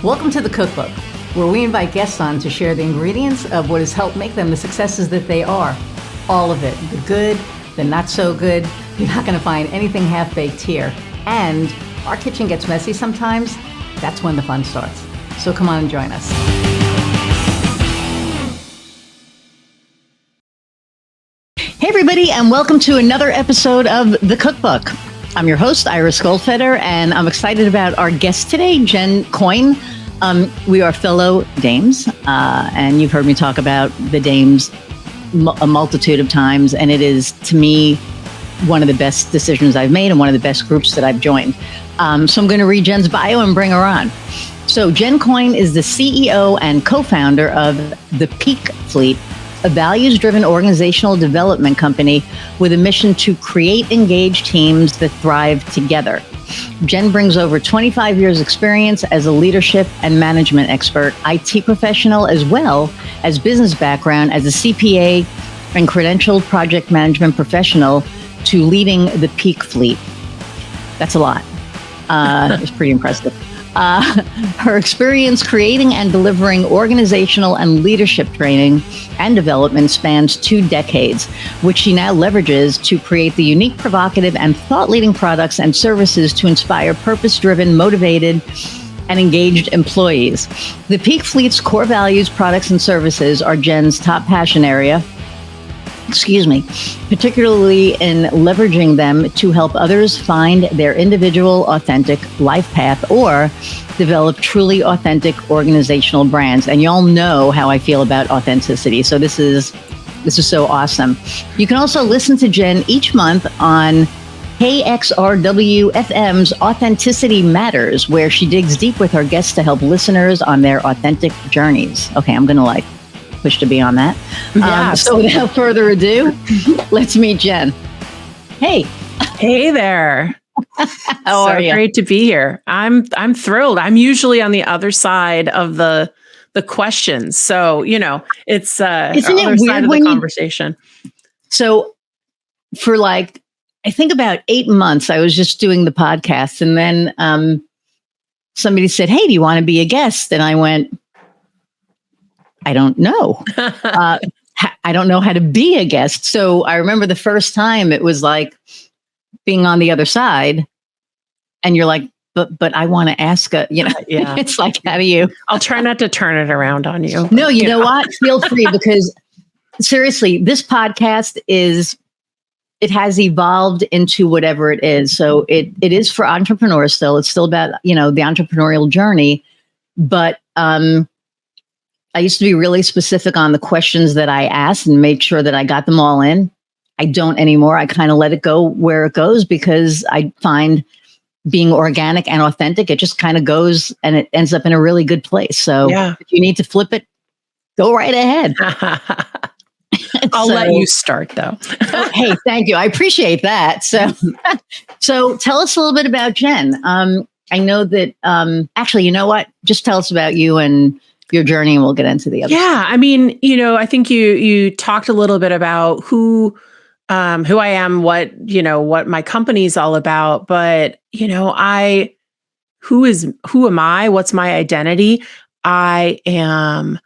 Welcome to the Cookbook, where we invite guests on to share the ingredients of what has helped make them the successes that they are. All of it, the good, the not so good. You're not going to find anything half-baked here. And our kitchen gets messy sometimes. That's when the fun starts. So come on and join us. Hey everybody, and welcome to another episode of The Cookbook. I'm your host, Iris Goldfeder, and I'm excited about our guest today, Jen Coyne. We are fellow dames, and you've heard me talk about the dames a multitude of times, and it is, to me, one of the best decisions I've made and one of the best groups that I've joined. So I'm going to read Jen's bio and bring her on. So Jen Coyne is the CEO and co-founder of the Peak Fleet, a values-driven organizational development company with a mission to create engaged teams that thrive together. Jen brings over 25 years experience as a leadership and management expert, IT professional, as well as business background as a CPA and credentialed project management professional to leading the Peak Fleet. That's a lot. It's pretty impressive. Her experience creating and delivering organizational and leadership training and development spans 2 decades, which she now leverages to create the unique, provocative, and thought-leading products and services to inspire purpose-driven, motivated, and engaged employees. The Peak Fleet's core values, products, and services are Jen's top passion area, particularly in leveraging them to help others find their individual authentic life path or develop truly authentic organizational brands. And y'all know how I feel about authenticity. So this is so awesome. You can also listen to Jen each month on KXRW FM's Authenticity Matters, where she digs deep with her guests to help listeners on their authentic journeys. Okay, I'm going to push to be on that. Yeah, so without further ado, let's meet Jen. Hey. Hey there. How are you? Great to be here. I'm thrilled. I'm usually on the other side of the questions. So, it's Isn't other it side weird of when the conversation. So for I think about 8 months, I was just doing the podcast, and then somebody said, "Hey, do you want to be a guest?" And I went, I don't know. I don't know how to be a guest. So I remember the first time it was like being on the other side, and you're like, but I want to ask Yeah. It's like, how do you? I'll try not to turn it around on you. No, you know what? Feel free, because seriously, this podcast it has evolved into whatever it is. So it is for entrepreneurs still. It's still about, the entrepreneurial journey, but I used to be really specific on the questions that I asked and made sure that I got them all in. I don't anymore. I kind of let it go where it goes, because I find being organic and authentic, it just kind of goes and it ends up in a really good place. So If you need to flip it, go right ahead. I'll let you start though. Hey, thank you. I appreciate that. So tell us a little bit about Jen. I know that, actually, you know what? Just tell us about you and your journey, and we'll get into the other. Yeah. I mean, I think you talked a little bit about who I am, what my company's all about, but who am I? What's my identity? I am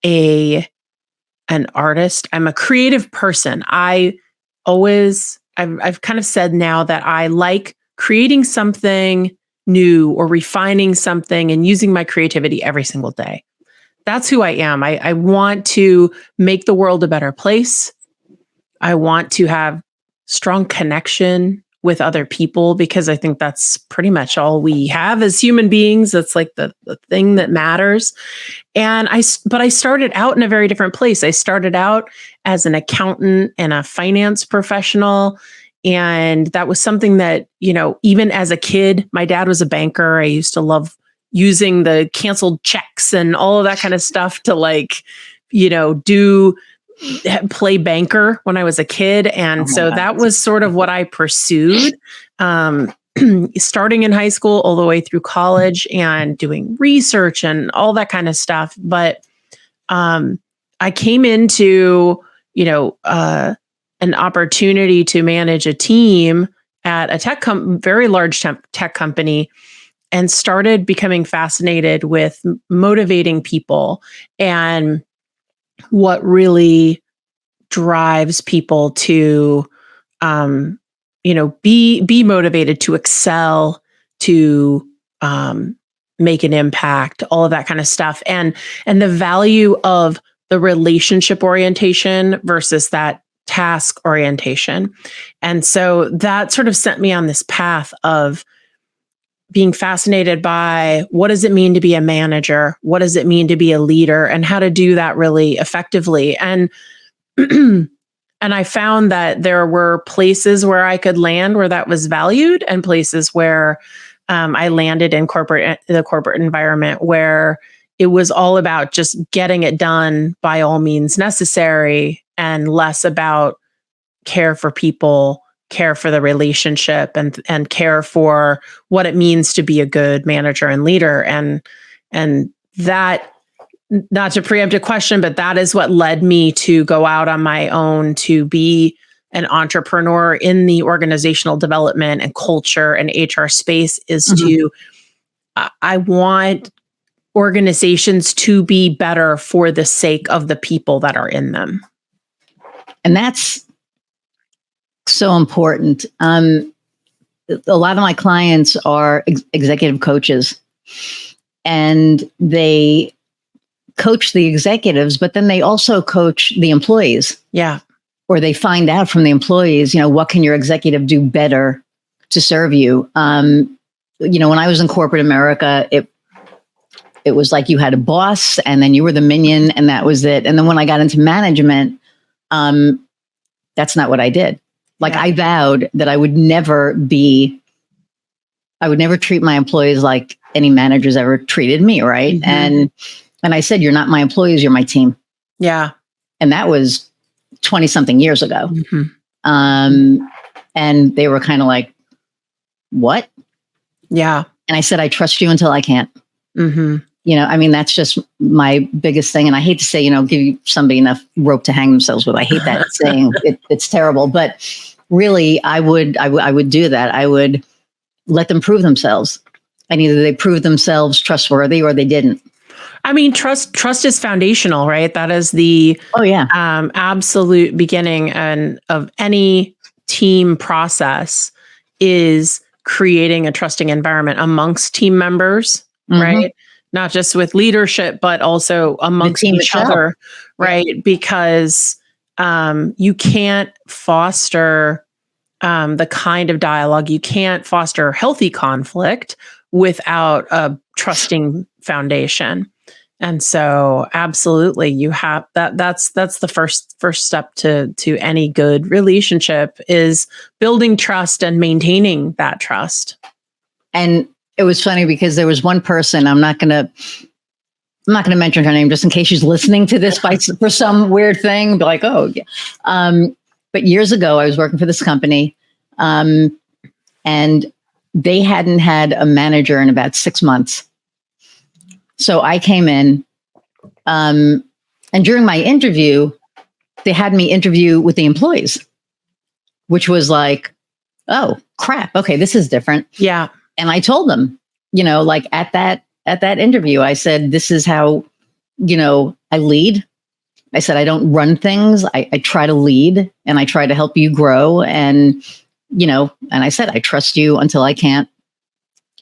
an artist. I'm a creative person. I've kind of said now that I like creating something new or refining something and using my creativity every single day. That's who I am. I want to make the world a better place. I want to have strong connection with other people, because I think that's pretty much all we have as human beings. That's like the thing that matters. But I started out in a very different place. I started out as an accountant and a finance professional. And that was something that, even as a kid, my dad was a banker. I used to love using the canceled checks and all of that kind of stuff to play banker when I was a kid. And so that was sort of what I pursued, starting in high school all the way through college and doing research and all that kind of stuff. But I came into, an opportunity to manage a team at a very large tech company. and started becoming fascinated with motivating people and what really drives people to, be motivated to excel, to make an impact, all of that kind of stuff, and the value of the relationship orientation versus that task orientation. And so that sort of sent me on this path of being fascinated by what does it mean to be a manager? What does it mean to be a leader, and how to do that really effectively? And and I found that there were places where I could land where that was valued, and places where I landed in the corporate environment where it was all about just getting it done by all means necessary, and less about care for people, care for the relationship, and care for what it means to be a good manager and leader. And that, not to preempt a question, but that is what led me to go out on my own to be an entrepreneur in the organizational development and culture and HR space, is to, I want organizations to be better for the sake of the people that are in them. And that's so important. A lot of my clients are executive coaches, and they coach the executives, but then they also coach the employees. Yeah. Or they find out from the employees, what can your executive do better to serve you? When I was in corporate America, it was like you had a boss and then you were the minion and that was it. And then when I got into management, that's not what I did. Like, I vowed that I would never treat my employees like any managers ever treated me. Right. And I said, you're not my employees, you're my team. Yeah. And that was 20 something years ago. And they were kind of like, what? Yeah. And I said, I trust you until I can't. That's just my biggest thing. And I hate to say, give somebody enough rope to hang themselves with. I hate that saying. It's terrible. But really, I would do that. I would let them prove themselves. And either they proved themselves trustworthy or they didn't. I mean, trust is foundational, right? That is the absolute beginning of any team process, is creating a trusting environment amongst team members, right? Not just with leadership, but also amongst each other, right? Because you can't foster the kind of dialogue, you can't foster healthy conflict without a trusting foundation. And so absolutely, you have that's the first step to any good relationship, is building trust and maintaining that trust. And it was funny because there was one person, I'm not going to mention her name just in case she's listening to this for some weird thing, be like, oh, yeah. But years ago, I was working for this company, and they hadn't had a manager in about 6 months. So I came in, and during my interview, they had me interview with the employees, which was like, oh, crap. Okay, this is different. Yeah. And I told them, like at that interview, I said, this is how, I lead. I said, I don't run things. I try to lead, and I try to help you grow. And, and I said, I trust you until I can't.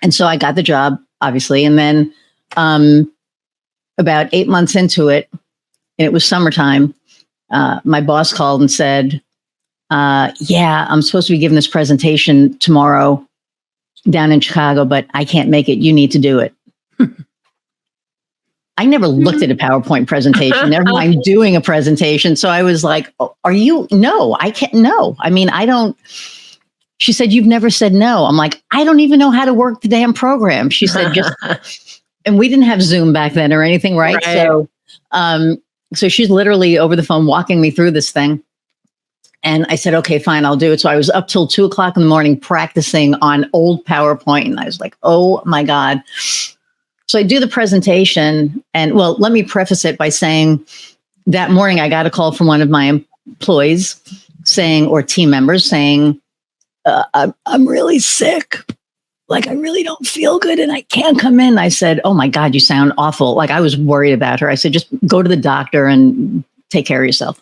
And so I got the job, obviously. And then about 8 months into it, and it was summertime, my boss called and said, yeah, I'm supposed to be giving this presentation tomorrow down in Chicago, but I can't make it. You need to do it. I never looked at a PowerPoint presentation, never mind doing a presentation. So I was like, oh, no, I can't. No, I mean, I don't. She said, you've never said no. I'm like, I don't even know how to work the damn program. She said, and we didn't have Zoom back then or anything. Right. So, so she's literally over the phone walking me through this thing. And I said, okay, fine, I'll do it. So I was up till 2:00 in the morning practicing on old PowerPoint. And I was like, oh my God. So I do the presentation. And well, let me preface it by saying that morning I got a call from one of my employees saying, or team members saying, I'm really sick. like, I really don't feel good and I can't come in. I said, oh my God, you sound awful. Like, I was worried about her. I said, just go to the doctor and take care of yourself.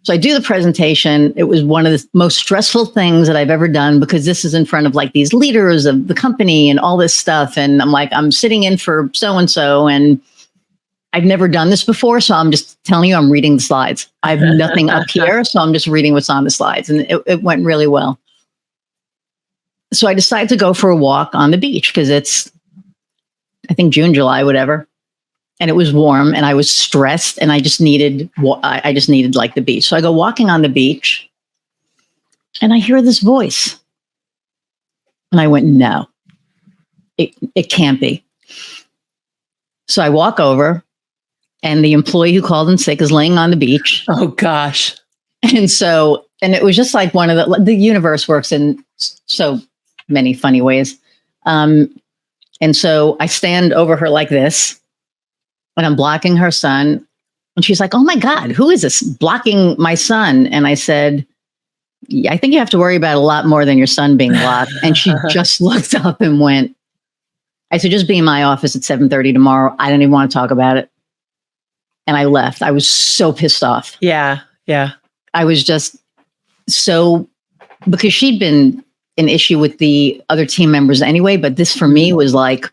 So I do the presentation. It was one of the most stressful things that I've ever done, because this is in front of like these leaders of the company and all this stuff. And I'm like, I'm sitting in for so-and-so, and I've never done this before. So I'm just telling you, I'm reading the slides. I have nothing up here. So I'm just reading what's on the slides. And it went really well. So I decided to go for a walk on the beach, because it's, I think, June, July, whatever. And it was warm and I was stressed and I just needed like the beach. So I go walking on the beach and I hear this voice. And I went, no, it can't be. So I walk over and the employee who called in sick is laying on the beach. Oh gosh. And it was just like one of the universe works in so many funny ways. And so I stand over her like this, and I'm blocking her son. And she's like, oh my God, who is this blocking my son? And I said, yeah, I think you have to worry about a lot more than your son being blocked. And she just looked up and went, I said, just be in my office at 7:30 tomorrow. I don't even want to talk about it. And I left. I was so pissed off. Yeah. Yeah. I was just so, because she'd been an issue with the other team members anyway, but this for me was like,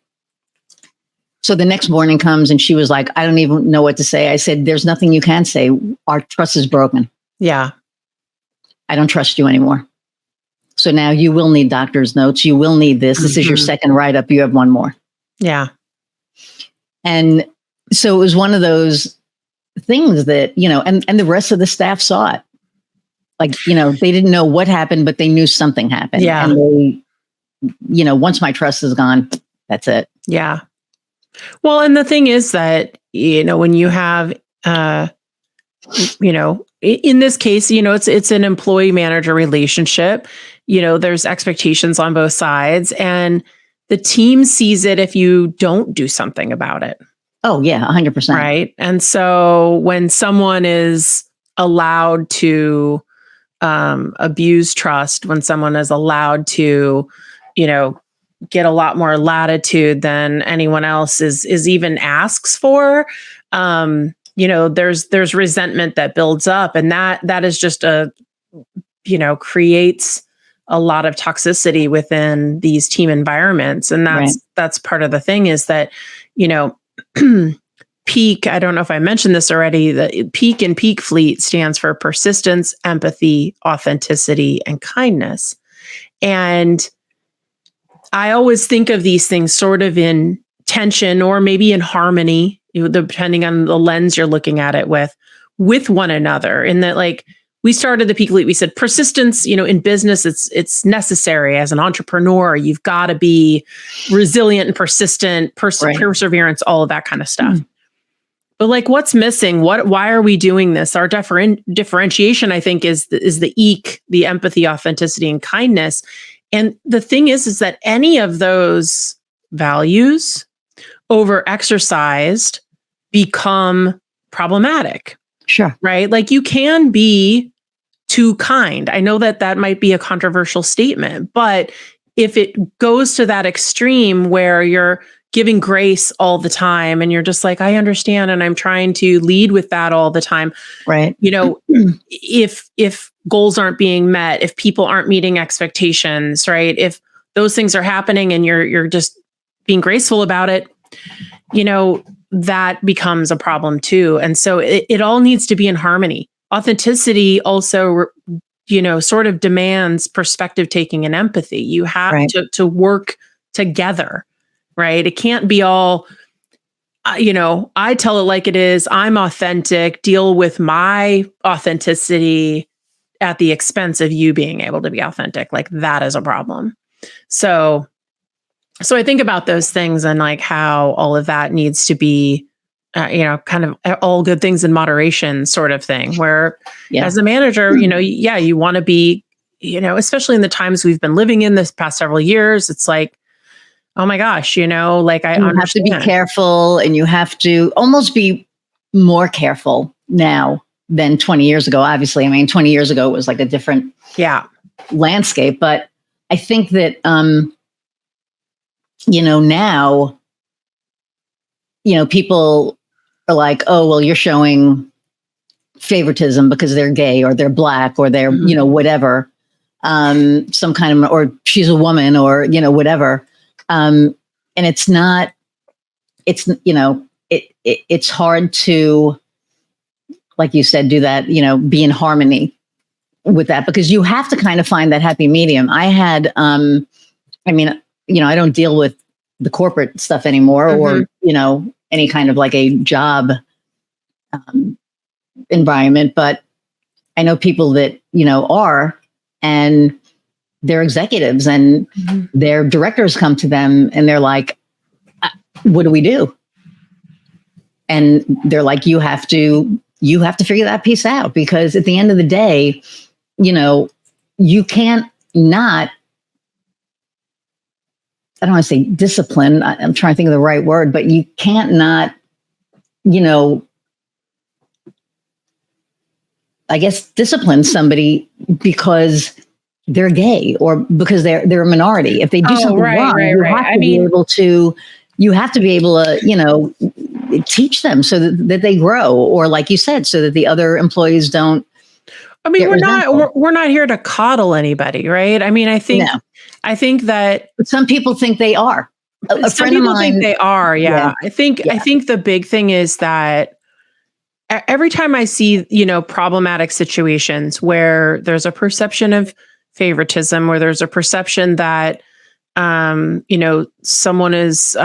so the next morning comes and she was like, I don't even know what to say. I said, there's nothing you can say. Our trust is broken. Yeah. I don't trust you anymore. So now you will need doctor's notes. You will need this. This is your second write-up. You have one more. Yeah. And so it was one of those things that, and the rest of the staff saw it. Like, they didn't know what happened, but they knew something happened. Yeah. And they, once my trust is gone, that's it. Yeah. Well, and the thing is that, when you have, in this case, it's an employee manager relationship, there's expectations on both sides, and the team sees it if you don't do something about it. Oh yeah. 100%. Right. And so when someone is allowed to abuse trust, when someone is allowed to, get a lot more latitude than anyone else is even asks for, there's resentment that builds up, and that is just creates a lot of toxicity within these team environments. And that's part of the thing, is that, PEAK, I don't know if I mentioned this already, the PEAK and PEAK Fleet stands for persistence, empathy, authenticity, and kindness. And I always think of these things sort of in tension or maybe in harmony, depending on the lens you're looking at it with one another. In that, like, we started the PEAK Fleet, we said persistence, in business, it's necessary. As an entrepreneur, you've got to be resilient and persistent, perseverance, all of that kind of stuff. But like, what's missing? Why are we doing this? Our differentiation, I think, is the EAK, the empathy, authenticity, and kindness. And the thing is that any of those values over exercised become problematic. Sure. Right? Like, you can be too kind. I know that might be a controversial statement, but if it goes to that extreme where you're giving grace all the time and you're just like, I understand, and I'm trying to lead with that all the time. Right. If goals aren't being met, if people aren't meeting expectations, right? If those things are happening and you're just being graceful about it, that becomes a problem too. And so it all needs to be in harmony. Authenticity also, sort of demands perspective taking and empathy. You have to work together, right? It can't be all, I tell it like it is. I'm authentic, deal with my authenticity at the expense of you being able to be authentic. Like, that is a problem. So I think about those things and like how all of that needs to be, kind of all good things in moderation sort of thing, where as a manager, you want to be, especially in the times we've been living in this past several years, it's like, oh my gosh, like I understand. Have to be careful, and you have to almost be more careful now than 20 years ago. Obviously, I mean, 20 years ago it was like a different landscape, but I think that, now, people are like, oh, well, you're showing favoritism because they're gay or they're black or they're, whatever, some kind of, or she's a woman or, whatever. And it's not, it's hard to, like you said, do that, be in harmony with that, because you have to kind of find that happy medium. I had, I don't deal with the corporate stuff anymore, or, any kind of like a job environment, but I know people that, are, and they're executives and their directors come to them and they're like, what do we do? And they're like, you have to figure that piece out, because at the end of the day, you can't not, I don't want to say discipline. I'm trying to think of the right word, but you can't not, I guess, discipline somebody because they're gay or because they're a minority. If they do something wrong, you have to be able to, teach them so that they grow, or like you said, so that the other employees don't. I mean, we're not here to coddle anybody, right? I mean, I think that some people think they are. Some people think they are. Yeah. I think the big thing is that every time I see, problematic situations where there's a perception of favoritism, where there's a perception that, someone is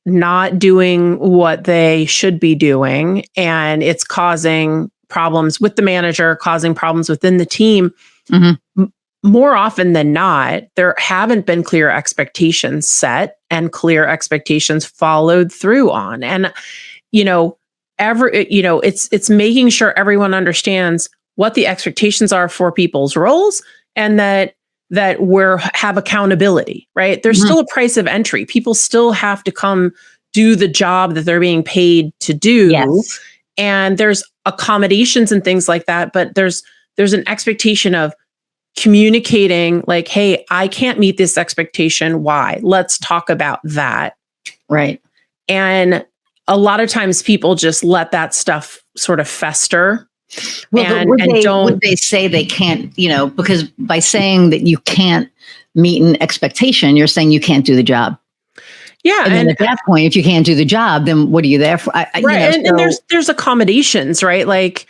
not doing what they should be doing, and it's causing problems with the manager, causing problems within the team. More often than not, there haven't been clear expectations set and clear expectations followed through on. And, it's making sure everyone understands what the expectations are for people's roles, and that have accountability, right? There's still a price of entry. People still have to come do the job that they're being paid to do. Yes. And there's accommodations and things like that, but there's an expectation of communicating like, hey, I can't meet this expectation. Why? Let's talk about that. Right. And a lot of times people just let that stuff sort of fester. Well, would they say they can't, because by saying that you can't meet an expectation, you're saying you can't do the job. Yeah. And then at that point, if you can't do the job, then what are you there for? And there's accommodations, right? Like,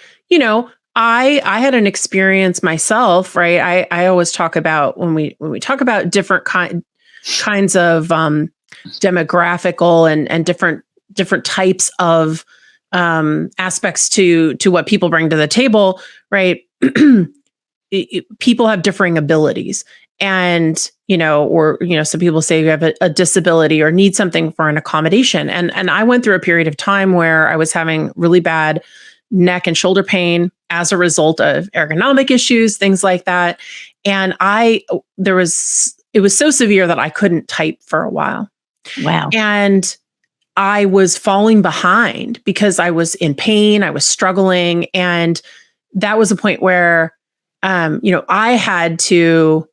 I had an experience myself, right? I always talk about when we talk about different kinds of demographical and different types of aspects to what people bring to the table, right? People have differing abilities, and some people say you have a disability or need something for an accommodation. And I went through a period of time where I was having really bad neck and shoulder pain as a result of ergonomic issues, things like that. And it was so severe that I couldn't type for a while. Wow. And I was falling behind because I was in pain, I was struggling. And that was a point where, I had to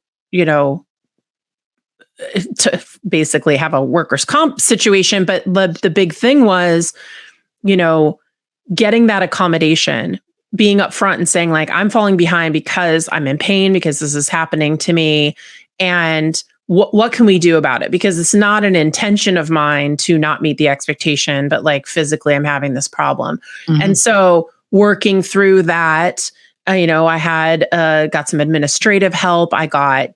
basically have a workers' comp situation. But the big thing was, getting that accommodation, being upfront and saying like, I'm falling behind because I'm in pain, because this is happening to me. And what can we do about it? Because it's not an intention of mine to not meet the expectation, but like physically I'm having this problem. And so working through that, I had got some administrative help. I got,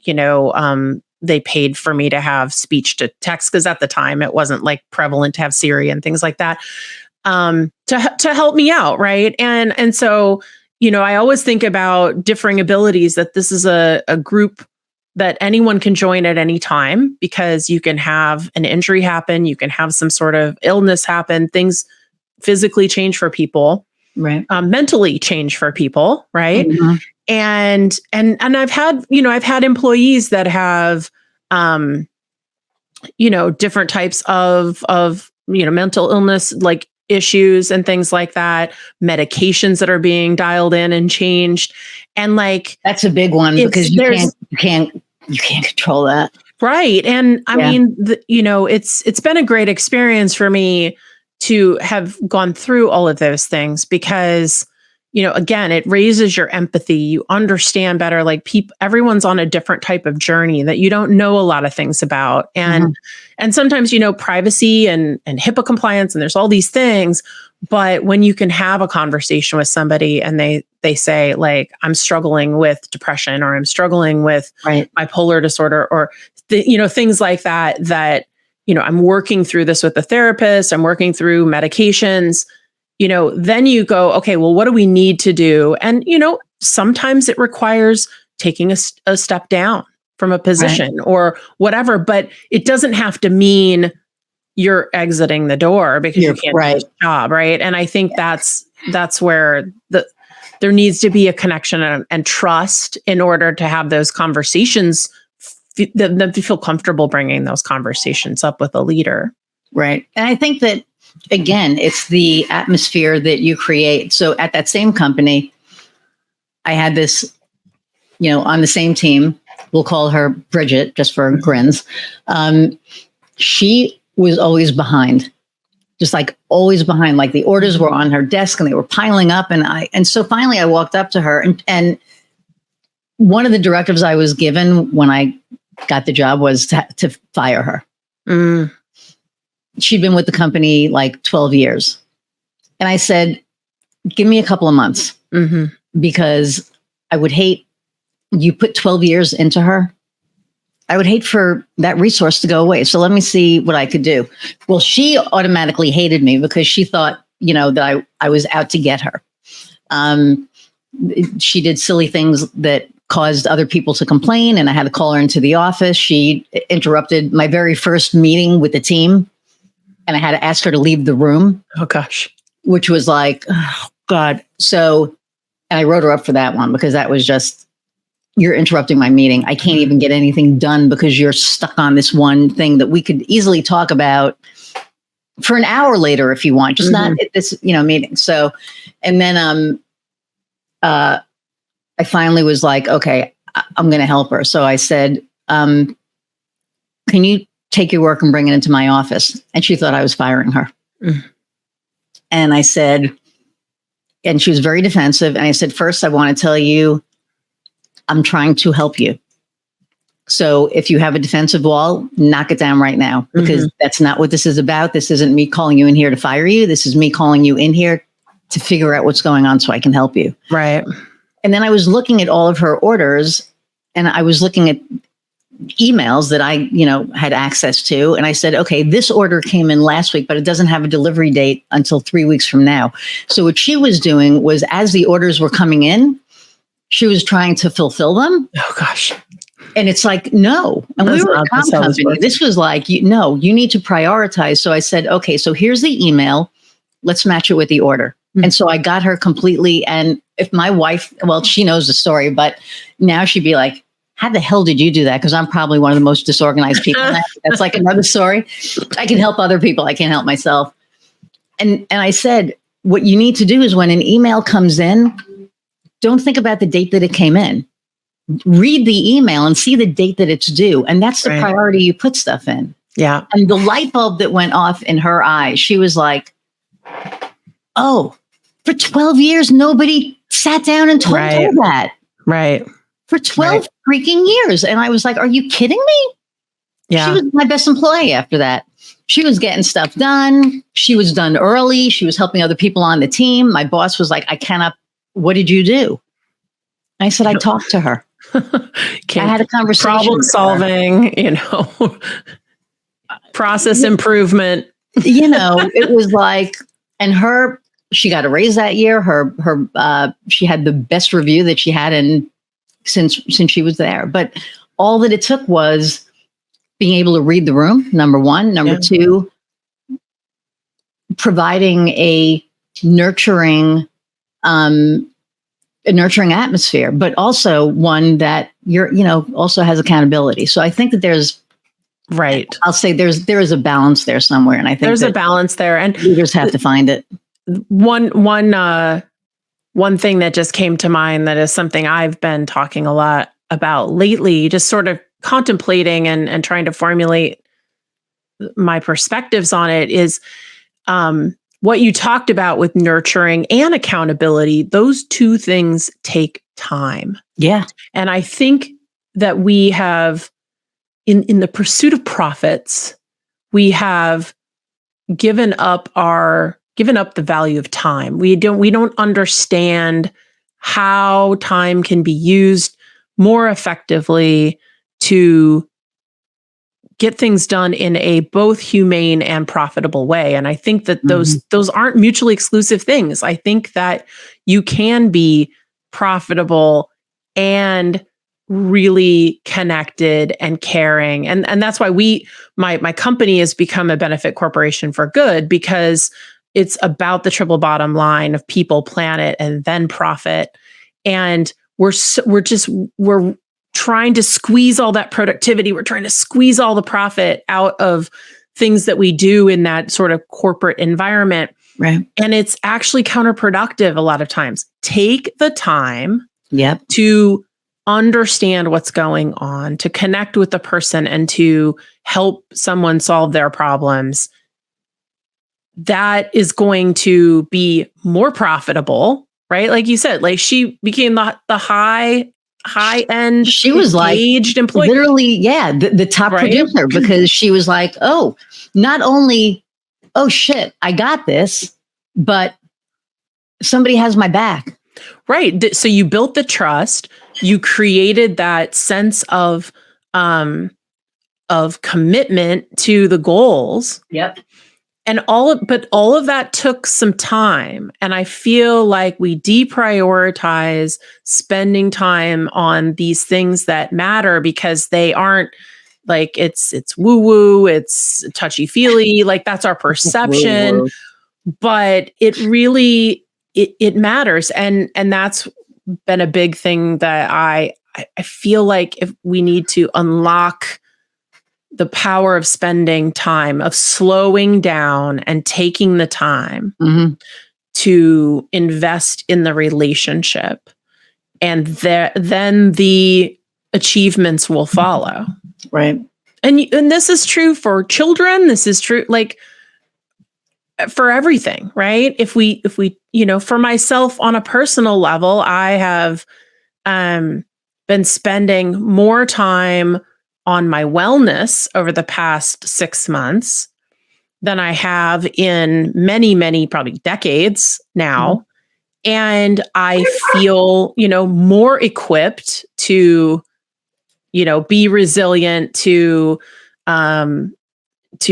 they paid for me to have speech to text, because at the time it wasn't like prevalent to have Siri and things like that, to help me out. Right. And so, I always think about differing abilities, that this is a group that anyone can join at any time, because you can have an injury happen, you can have some sort of illness happen, things physically change for people, right? Mentally change for people, right? And I've had employees that have, different types of mental illness, like issues and things like that, medications that are being dialed in and changed. And like, that's a big one, because you can't You can't control that. Right. And I mean, it's been a great experience for me to have gone through all of those things because, again, it raises your empathy. You understand better, like everyone's on a different type of journey that you don't know a lot of things about. And sometimes, privacy and HIPAA compliance, and there's all these things. But when you can have a conversation with somebody and they say, like, I'm struggling with depression, or I'm struggling with bipolar disorder, or things like that, I'm working through this with a therapist, I'm working through medications, then you go, okay, well, what do we need to do? And, sometimes it requires taking a step down from a position or whatever, but it doesn't have to mean you're exiting the door because you can't do the job. Right. And I think that's where there needs to be a connection and trust in order to have those conversations, them to feel comfortable bringing those conversations up with a leader. Right. And I think that, again, it's the atmosphere that you create. So at that same company, I had this, on the same team, we'll call her Bridget just for grins. She was always behind, just like always behind, like the orders were on her desk and they were piling up. And so finally I walked up to her and one of the directives I was given when I got the job was to fire her. She'd been with the company like 12 years. And I said, give me a couple of months because I would hate, you put 12 years into her. I would hate for that resource to go away. So let me see what I could do. Well, she automatically hated me because she thought, that I was out to get her. She did silly things that caused other people to complain, and I had to call her into the office. She interrupted my very first meeting with the team, and I had to ask her to leave the room. Oh, gosh. Which was like, oh, God. So, and I wrote her up for that one because that was just, you're interrupting my meeting. I can't even get anything done because you're stuck on this one thing that we could easily talk about for an hour later if you want, just not at this, meeting. So, and then I finally was like, okay, I'm going to help her. So I said, can you take your work and bring it into my office? And she thought I was firing her. And I said, and she was very defensive. And I said, first, I want to tell you, I'm trying to help you. So if you have a defensive wall, knock it down right now, because that's not what this is about. This isn't me calling you in here to fire you. This is me calling you in here to figure out what's going on so I can help you. Right. And then I was looking at all of her orders and I was looking at emails that I, had access to. And I said, okay, this order came in last week, but it doesn't have a delivery date until 3 weeks from now. So what she was doing was, as the orders were coming in, she was trying to fulfill them. Oh, gosh. And it's like, no. And we were a comm company. This was like, you need to prioritize. So I said, okay, so here's the email. Let's match it with the order. And so I got her completely. And if my wife, well, she knows the story, but now she'd be like, how the hell did you do that? Because I'm probably one of the most disorganized people. That's like another story. I can help other people. I can't help myself. And I said, what you need to do is when an email comes in, don't think about the date that it came in. Read the email and see the date that it's due. And that's the priority you put stuff in. Yeah. And the light bulb that went off in her eyes, she was like, oh, for 12 years, nobody sat down and told her that. Right. For 12 freaking years. And I was like, are you kidding me? Yeah. She was my best employee after that. She was getting stuff done. She was done early. She was helping other people on the team. My boss was like, I cannot, what did you do? I said, I talked to her. I had a conversation. Problem solving, process improvement. It was like, and she got a raise that year. She had the best review that she had since she was there. But all that it took was being able to read the room, number one. Number two, providing a nurturing atmosphere, but also one that also has accountability. So I think that there's I'll say there is a balance there somewhere, and I think there's a balance there, and leaders have to find it. One thing that just came to mind that is something I've been talking a lot about lately, just sort of contemplating and trying to formulate my perspectives on it is what you talked about with nurturing and accountability. Those two things take time. Yeah. And I think that we have, in the pursuit of profits, we have given up the value of time. We don't understand how time can be used more effectively to get things done in a both humane and profitable way. And I think that those aren't mutually exclusive things. I think that you can be profitable and really connected and caring. And that's why my company has become a benefit corporation for good, because it's about the triple bottom line of people, planet, and then profit. And we're trying to squeeze all that productivity. We're trying to squeeze all the profit out of things that we do in that sort of corporate environment. Right. And it's actually counterproductive a lot of times. Take the time to understand what's going on, to connect with the person and to help someone solve their problems. That is going to be more profitable, right? Like you said, like she became the high end, she was engaged employee. Literally, the top producer, because she was like, oh, not only, oh shit, I got this, but somebody has my back. Right. So you built the trust, you created that sense of commitment to the goals. Yep. And all of that took some time. And I feel like we deprioritize spending time on these things that matter because they aren't like it's woo-woo, it's touchy-feely, like that's our perception. Woo-woo. But it really it matters. And that's been a big thing that I feel like if we need to unlock the power of spending time, of slowing down and taking the time to invest in the relationship. And then the achievements will follow. Right. And this is true for children. This is true, like, for everything, right? If we, for myself on a personal level, I have been spending more time on my wellness over the past 6 months than I have in many, many, probably decades now. And I feel, more equipped to, be resilient, to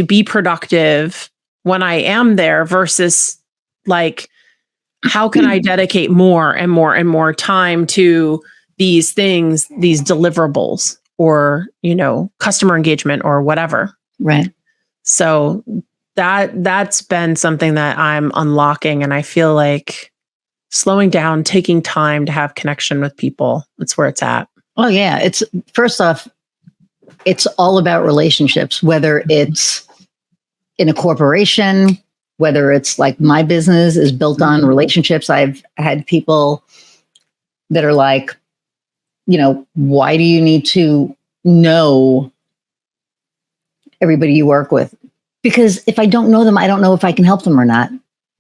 be productive when I am there versus like, how can I dedicate more and more and more time to these things, these deliverables, or, customer engagement or whatever. Right. So that's been something that I'm unlocking. And I feel like slowing down, taking time to have connection with people, that's where it's at. Oh yeah. It's, first off, it's all about relationships, whether it's in a corporation, whether it's like my business is built on relationships. I've had people that are like, why do you need to know everybody you work with? Because if I don't know them, I don't know if I can help them or not.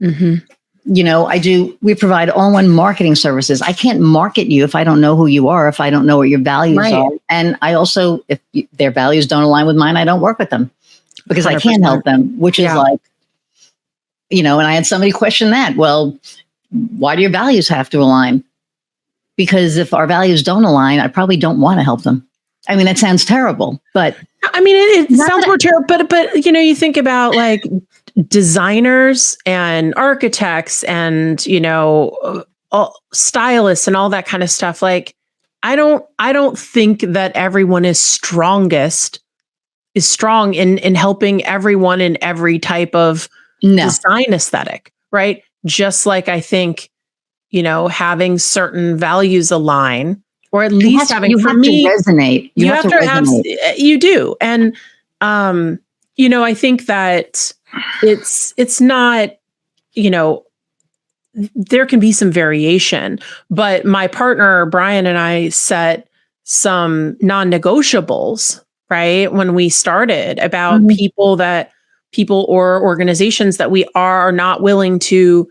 We provide all-in-one marketing services. I can't market you if I don't know who you are, if I don't know what your values are. And I also, if their values don't align with mine, I don't work with them because 100%. I can't help them, which is like, and I had somebody question that. Well, why do your values have to align? Because if our values don't align, I probably don't want to help them. I mean, that sounds terrible, but I mean, it sounds more terrible, but you think about like designers and architects and, stylists and all that kind of stuff. Like, I don't think that everyone is strong in helping everyone in every type of design aesthetic, right? Just like I think, having certain values align, or at least having, for me, resonate. You have to resonate. You do. And, I think that it's not, there can be some variation, but my partner, Brian, and I set some non-negotiables, right? When we started about people or organizations that we are not willing to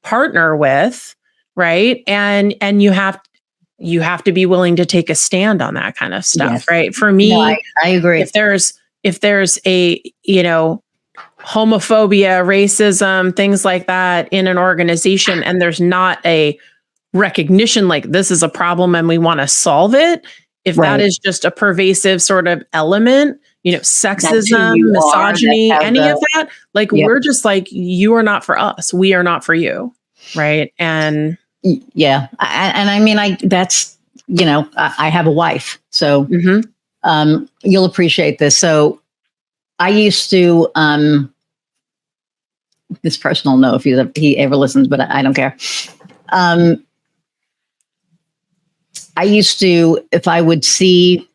partner with, right? And you have to be willing to take a stand on that kind of stuff, Yes. right? For No, me, I agree. if there's a, homophobia, racism, things like that in an organization, and there's not a recognition like this is a problem and we want to solve it, if that Right. is just a pervasive sort of element, That's who sexism, you are. That's misogyny, how any of that, like Yep. we're just like, you are not for us. We are not for you. Right. And Yeah. And I mean, that's, I have a wife, so you'll appreciate this. So I used to, this person will know if he ever listens, but I don't care. I used to, if I would see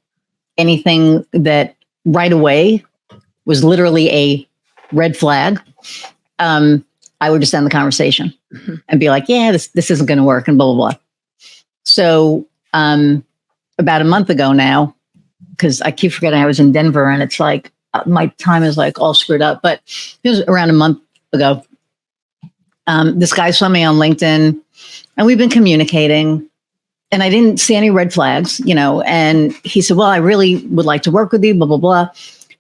anything that right away was literally a red flag, I would just end the conversation and be like, yeah, this isn't going to work and blah, blah, blah. So about a month ago now, because I keep forgetting I was in Denver and it's like my time is like all screwed up, but it was around a month ago. This guy saw me on LinkedIn and we've been communicating and I didn't see any red flags, and he said, well, I really would like to work with you, blah, blah, blah.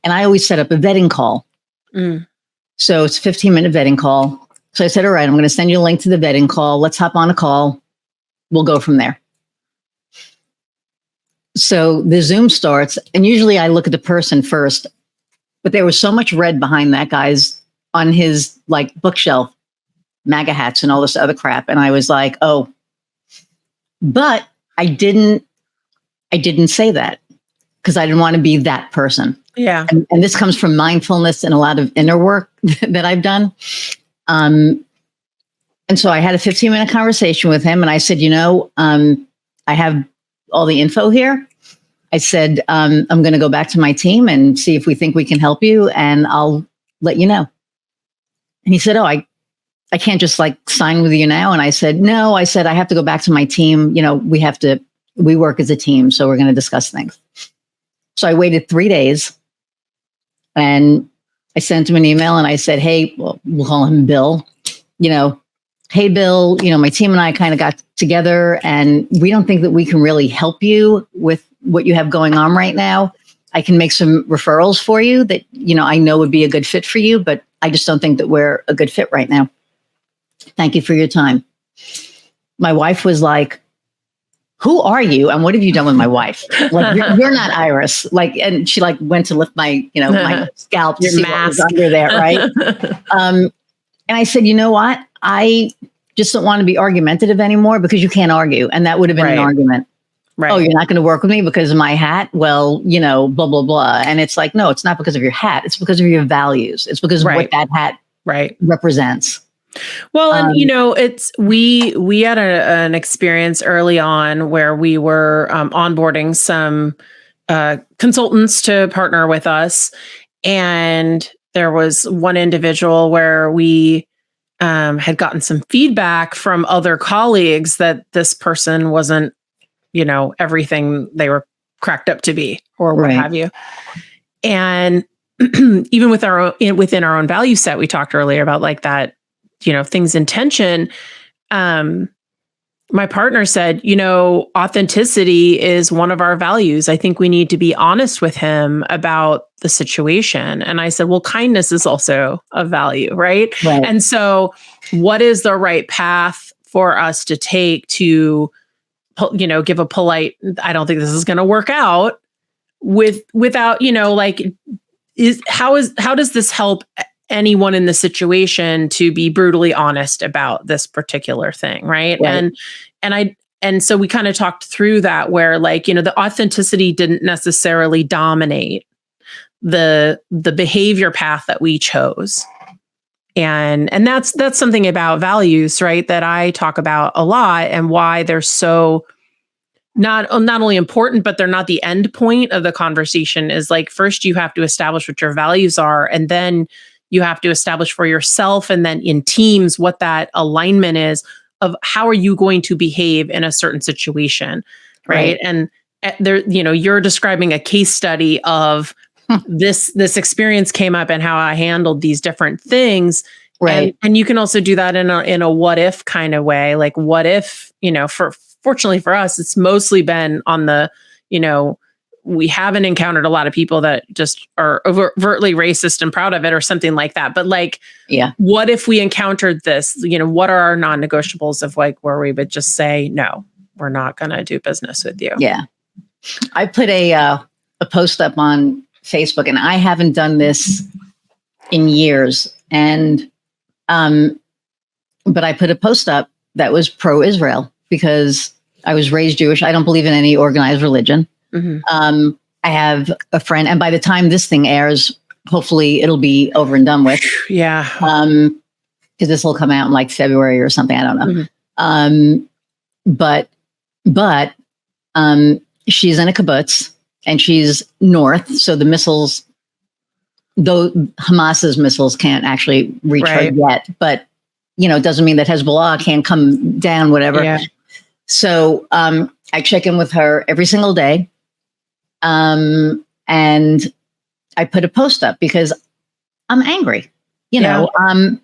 And I always set up a vetting call. So it's a 15-minute vetting call. So I said, all right, I'm going to send you a link to the vetting call. Let's hop on a call. We'll go from there. So the Zoom starts, and usually I look at the person first, but there was so much red behind that guy's on his like bookshelf, MAGA hats and all this other crap. And I was like, oh, but I didn't say that because I didn't want to be that person. yeah. And this comes from mindfulness and a lot of inner work that I've done. And so I had a 15-minute conversation with him and I said, I have all the info here. I said, I'm going to go back to my team and see if we think we can help you and I'll let you know. And he said, oh, I can't just like sign with you now. And I said, no, I said, I have to go back to my team. We work as a team. So we're going to discuss things. So I waited 3 days and I sent him an email and I said, hey, we'll call him Bill, hey, Bill, my team and I kind of got together and we don't think that we can really help you with what you have going on right now. I can make some referrals for you that, I know would be a good fit for you, but I just don't think that we're a good fit right now. Thank you for your time. My wife was like, who are you? And what have you done with my wife? Like, you're not Iris. Like, and she like went to lift my, my scalp to see what was under there. Right. And I said, you know what? I just don't want to be argumentative anymore because you can't argue. And that would have been an argument. Right. Oh, you're not going to work with me because of my hat? Well, blah, blah, blah. And it's like, no, it's not because of your hat. It's because of your values. It's because of what that hat represents. Well, and we had an experience early on where we were onboarding some consultants to partner with us, and there was one individual where we had gotten some feedback from other colleagues that this person wasn't, everything they were cracked up to be, or what have you, and even within our own value set, we talked earlier about like that. Things in tension. My partner said, authenticity is one of our values. I think we need to be honest with him about the situation. And I said, well, kindness is also a value, right? And so what is the right path for us to take to, give a polite, I don't think this is going to work out without, how does this help anyone in the situation to be brutally honest about this particular thing, right? And so we kind of talked through that where the authenticity didn't necessarily dominate the behavior path that we chose. And that's something about values, right? That I talk about a lot and why they're so not only important, but they're not the end point of the conversation. Is like, first you have to establish what your values are, and then you have to establish for yourself and then in teams what that alignment is of how are you going to behave in a certain situation, right? And there, you're describing a case study of this experience came up and how I handled these different things. Right. And you can also do that in a what if kind of way. Like, what if, fortunately for us, it's mostly been on the, we haven't encountered a lot of people that just are overtly racist and proud of it or something like that. But like, yeah, what if we encountered this? What are our non-negotiables of like where we would just say, no, we're not going to do business with you? Yeah. I put a post up on Facebook, and I haven't done this in years. And, but I put a post up that was pro-Israel because I was raised Jewish. I don't believe in any organized religion. Mm-hmm. I have a friend, and by the time this thing airs, hopefully it'll be over and done with. Yeah. Because this will come out in like February or something. I don't know. Mm-hmm. But she's in a kibbutz and she's north. So the missiles, though Hamas's missiles can't actually reach her yet, but it doesn't mean that Hezbollah can't come down, whatever. Yeah. So I check in with her every single day. And I put a post up because I'm angry. I'm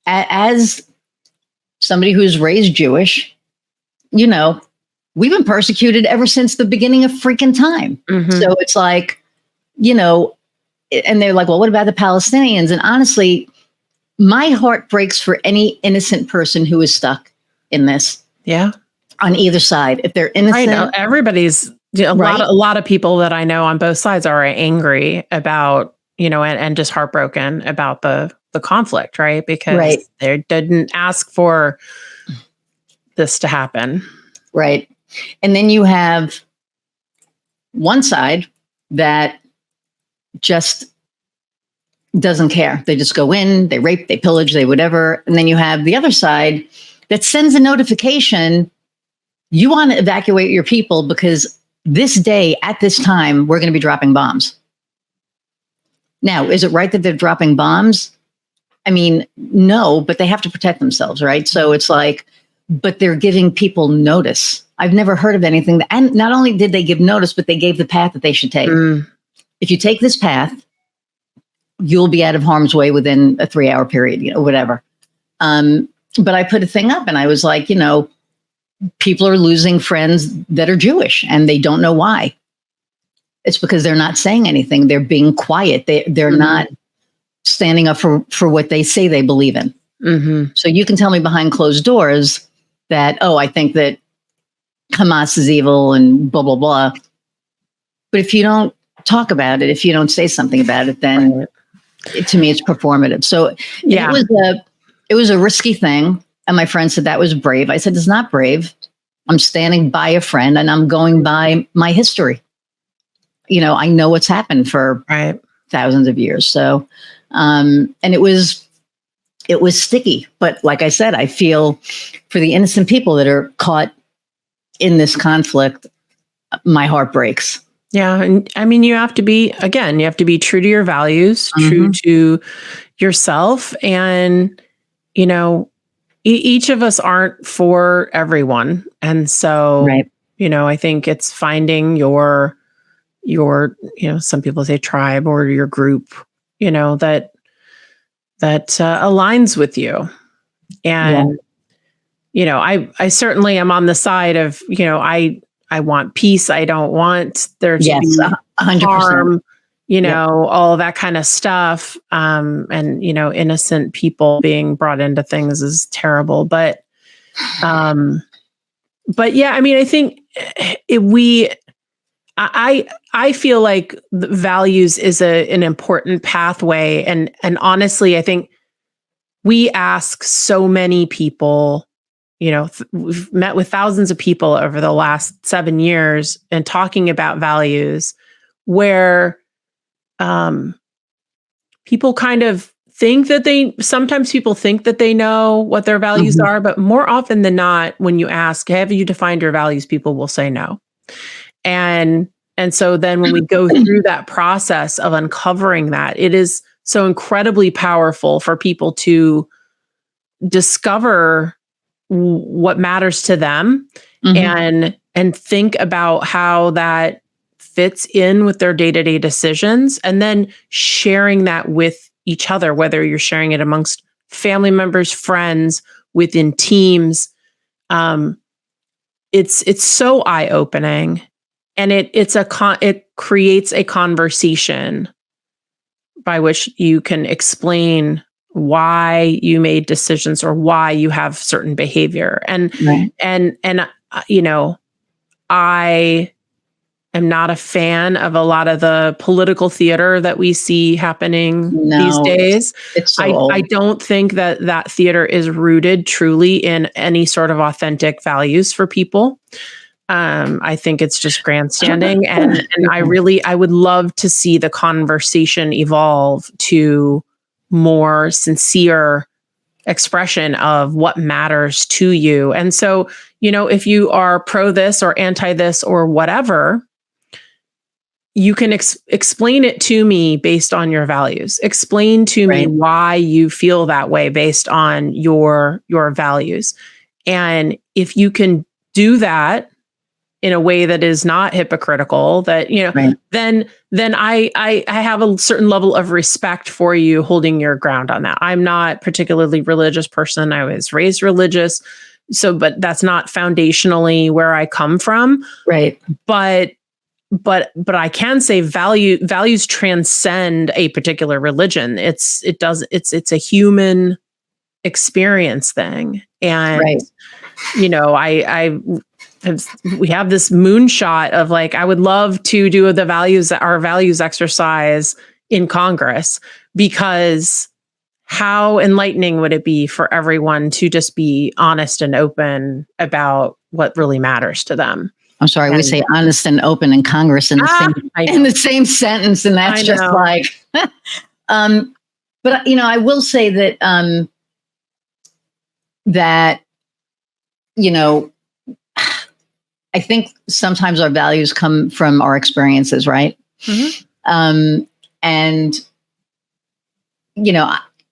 as somebody who's raised Jewish, we've been persecuted ever since the beginning of freaking time. Mm-hmm. So it's like, and they're like, well, what about the Palestinians? And honestly, my heart breaks for any innocent person who is stuck in this. Yeah. On either side. If they're innocent. Right. Everybody's, a lot of people that I know on both sides are angry about, and just heartbroken about the conflict, right? Because they didn't ask for this to happen. Right. And then you have one side that just doesn't care. They just go in, they rape, they pillage, they whatever. And then you have the other side that sends a notification. You want to evacuate your people because this day at this time, we're going to be dropping bombs. Now, is it right that they're dropping bombs? I mean, no, but they have to protect themselves, right? So it's like, but they're giving people notice. I've never heard of anything that, and not only did they give notice, but they gave the path that they should take. If you take this path, you'll be out of harm's way within a 3-hour period, whatever. But I put a thing up and I was like, people are losing friends that are Jewish and they don't know why. It's because they're not saying anything. They're being quiet. They're mm-hmm. not standing up for what they say they believe in. Mm-hmm. So you can tell me behind closed doors that, I think that Hamas is evil and blah, blah, blah. But if you don't talk about it, if you don't say something about it, then to me, it's performative. So it was a risky thing. And my friend said that was brave. I said, it's not brave. I'm standing by a friend and I'm going by my history. I know what's happened for thousands of years. So, and it was sticky. But like I said, I feel for the innocent people that are caught in this conflict, my heart breaks. Yeah. And I mean, you have to be true to your values, mm-hmm. true to yourself. And, each of us aren't for everyone. And so, I think it's finding your, some people say tribe or your group, that aligns with you. And, I certainly am on the side of, I want peace. I don't want there to be 100%. Harm, all of that kind of stuff. And, innocent people being brought into things is terrible. But yeah, I mean, I think I feel like the values is an important pathway. And honestly, I think we ask so many people, we've met with thousands of people over the last 7 years and talking about values where people kind of think that sometimes people think that they know what their values mm-hmm. are, but more often than not, when you ask, have you defined your values, people will say no. And so then when we go through that process of uncovering that, it is so incredibly powerful for people to discover what matters to them mm-hmm. and think about how that fits in with their day-to-day decisions, and then sharing that with each other, whether you're sharing it amongst family members, friends, within teams. It's so eye-opening, and it creates a conversation by which you can explain why you made decisions or why you have certain behavior. Right. And I am not a fan of a lot of the political theater that we see happening these No, days. it's so I old. don't think that theater is rooted truly in any sort of authentic values for people. I think it's just grandstanding, and I would love to see the conversation evolve to more sincere expression of what matters to you. And so, if you are pro this or anti this or whatever, you can explain it to me based on your values. Explain to me why you feel that way based on your values. And if you can do that in a way that is not hypocritical, that then I have a certain level of respect for you holding your ground on that. I'm not particularly religious person. I was raised religious, but that's not foundationally where I come from. Right. But I can say values transcend a particular religion. It's a human experience thing. And we have this moonshot of like, I would love to do our values exercise in Congress, because how enlightening would it be for everyone to just be honest and open about what really matters to them? I'm sorry, we say honest and open in Congress in the same sentence, and that's just like. But I will say that I think sometimes our values come from our experiences, right? Mm-hmm. And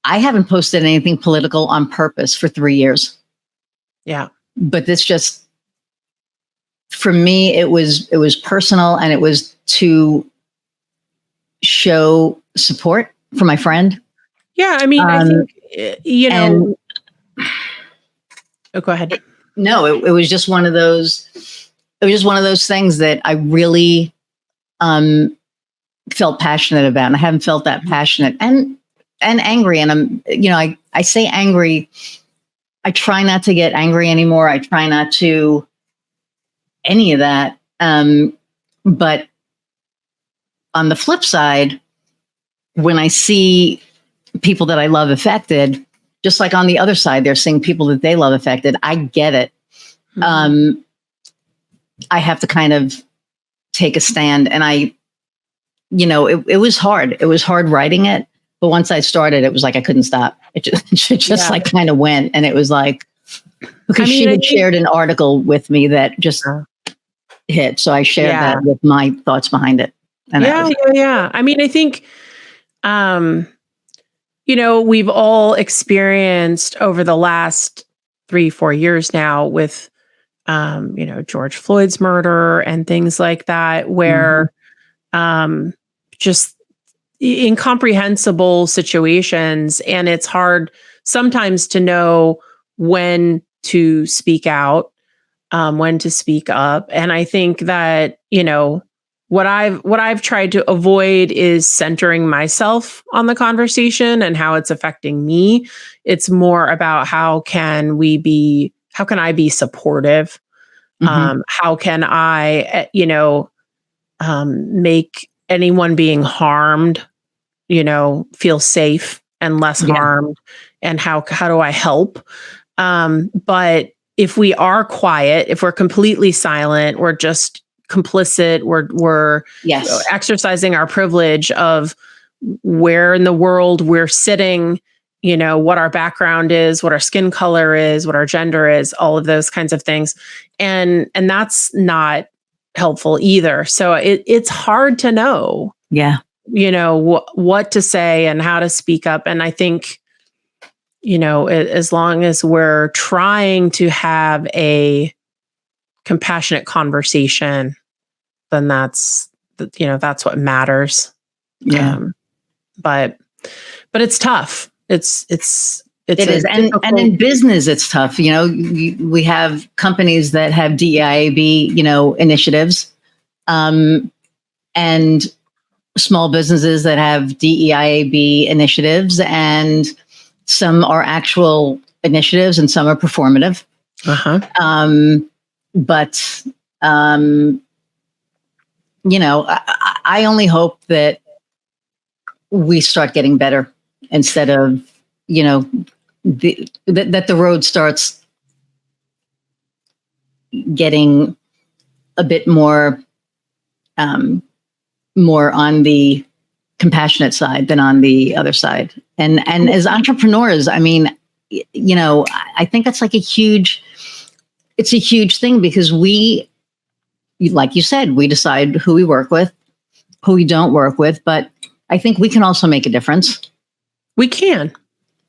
I haven't posted anything political on purpose for 3 years. Yeah, but this just. For me, it was personal, and it was to show support for my friend. Yeah, I mean, I think oh, go ahead. No, it was just one of those. It was just one of those things that I really felt passionate about, and I haven't felt that passionate and angry. And I'm, I say angry. I try not to get angry anymore. I try not to. Any of that. But on the flip side, when I see people that I love affected, just like on the other side, they're seeing people that they love affected, I get it. Mm-hmm. I have to kind of take a stand, and it was hard. It was hard writing it, but once I started, it was like I couldn't stop. It just like kind of went, and it was like, because she had shared an article with me that just hit. So I shared that with my thoughts behind it. And yeah. I mean, I think, we've all experienced over the last 3-4 years now with, George Floyd's murder and things like that, where just incomprehensible situations. And it's hard sometimes to know when to speak out, when to speak up. And I think that, what I've tried to avoid is centering myself on the conversation and how it's affecting me. It's more about how can I be supportive? Mm-hmm. How can I, make anyone being harmed, feel safe and less harmed? And how do I help? But if we are quiet, if we're completely silent, we're just complicit, we're exercising our privilege of where in the world we're sitting, what our background is, what our skin color is, what our gender is, all of those kinds of things. And that's not helpful either. So it's hard to know, what to say and how to speak up. And I think, as long as we're trying to have a compassionate conversation, then that's what matters. Yeah. But it's tough. It is. And in business, it's tough. We have companies that have DEIB, initiatives, and small businesses that have DEIB initiatives, and some are actual initiatives and some are performative. Uh-huh. But I only hope that we start getting better instead of, that the road starts getting a bit more on the compassionate side than on the other side. And as entrepreneurs, I mean, I think that's like it's a huge thing, because we, like you said, we decide who we work with, who we don't work with, but I think we can also make a difference. We can.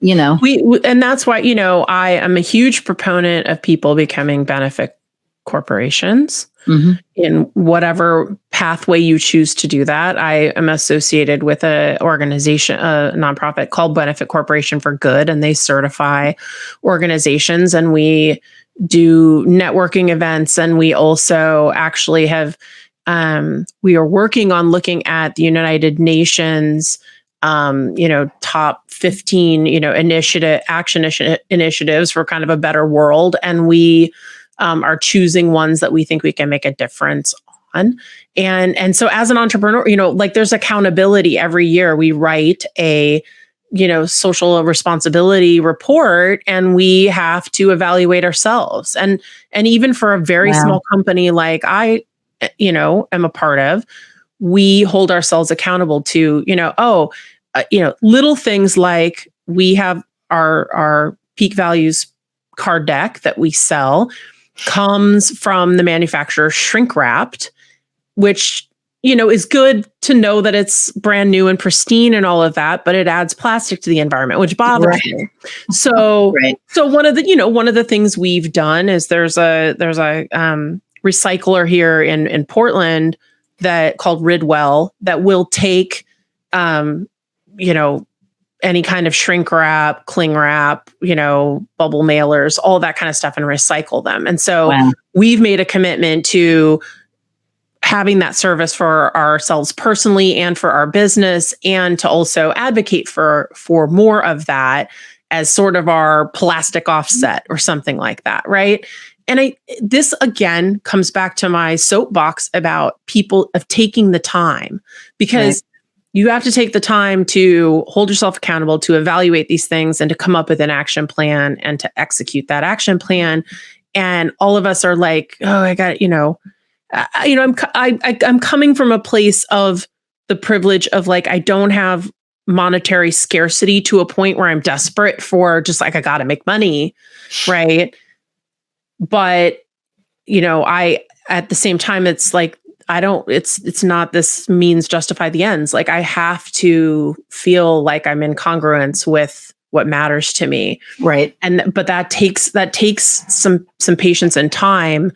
And that's why, I am a huge proponent of people becoming benefit corporations in whatever pathway you choose to do that. I am associated with a organization, a nonprofit called Benefit Corporation for Good, and they certify organizations, and we do networking events. And we also actually have, we are working on looking at the United Nations top 15, initiatives for kind of a better world. And we are choosing ones that we think we can make a difference on. And so as an entrepreneur, there's accountability every year. We write a, social responsibility report, and we have to evaluate ourselves. And even for a very small company like I, am a part of, we hold ourselves accountable to, little things like we have our peak values card deck that we sell comes from the manufacturer shrink wrapped, which, is good to know that it's brand new and pristine and all of that, but it adds plastic to the environment, which bothers me. So, so one of the things we've done is there's a recycler here in Portland that called Ridwell that will take, any kind of shrink wrap, cling wrap, bubble mailers, all that kind of stuff, and recycle them. And so we've made a commitment to having that service for ourselves personally and for our business, and to also advocate for more of that as sort of our plastic offset or something like that. Right. And this again comes back to my soapbox about people of taking the time, because you have to take the time to hold yourself accountable, to evaluate these things, and to come up with an action plan and to execute that action plan. And all of us are like, oh, I got, I'm coming from a place of the privilege of like, I don't have monetary scarcity to a point where I'm desperate for just like, I got to make money. Right. But, at the same time, it's like, it's not this means justify the ends. Like, I have to feel like I'm in congruence with what matters to me. Right. But that takes some patience and time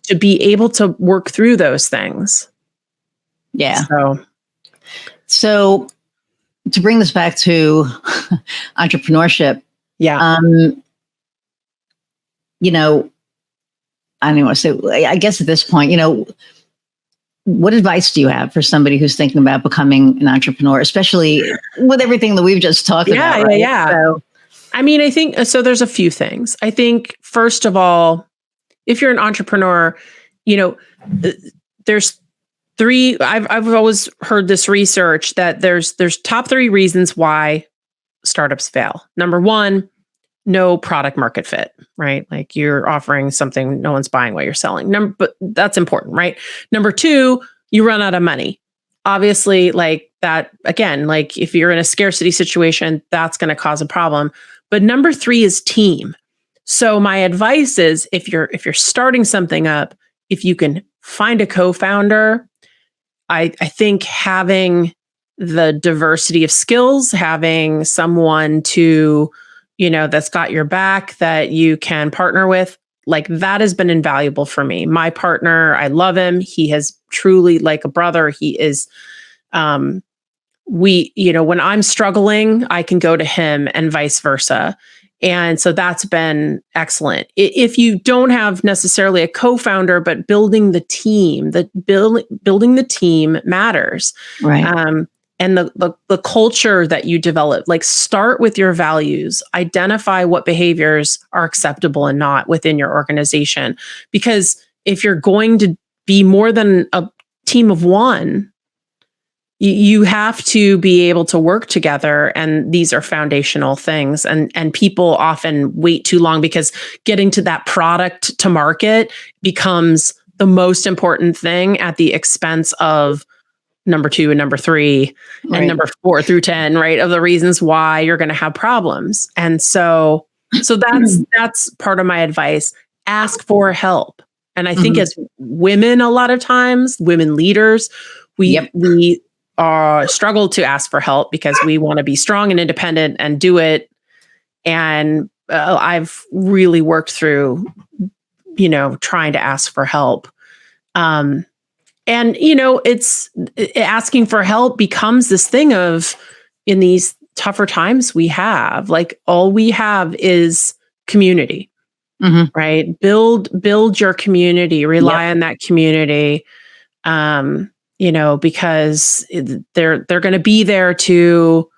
to be able to work through those things. Yeah. So to bring this back to entrepreneurship. Yeah. I don't want to say, I guess at this point, what advice do you have for somebody who's thinking about becoming an entrepreneur, especially with everything that we've just talked about? Right? Yeah. So, I mean, I think, so there's a few things. I think, first of all, if you're an entrepreneur, there's three, I've always heard this research that there's top 3 reasons why startups fail. Number 1, no product market fit, right? Like, you're offering something no one's buying what you're selling. But that's important, right? Number 2, you run out of money. Obviously, like that, again, like if you're in a scarcity situation, that's going to cause a problem. But number 3 is team. So my advice is, if you're starting something up, if you can find a co-founder, I think having the diversity of skills, having someone to, that's got your back, that you can partner with, like that has been invaluable for me. My partner, I love him. He has truly like a brother. He is, when I'm struggling, I can go to him and vice versa. And so that's been excellent. If you don't have necessarily a co-founder, but building the team, building the team matters. Right. And the culture that you develop, like start with your values, identify what behaviors are acceptable and not within your organization. Because if you're going to be more than a team of one, you have to be able to work together, and these are foundational things. And people often wait too long because getting to that product to market becomes the most important thing at the expense of number 2 and number 3 and number 4 through 10, right? Of the reasons why you're going to have problems. And so that's part of my advice. Ask for help. And I think as women, a lot of times, women leaders, we struggle to ask for help because we want to be strong and independent and do it. And I've really worked through, trying to ask for help. And, it's asking for help becomes this thing of, in these tougher times we have, like all we have is community, right? Build your community, rely on that community. Because they're going to be there to,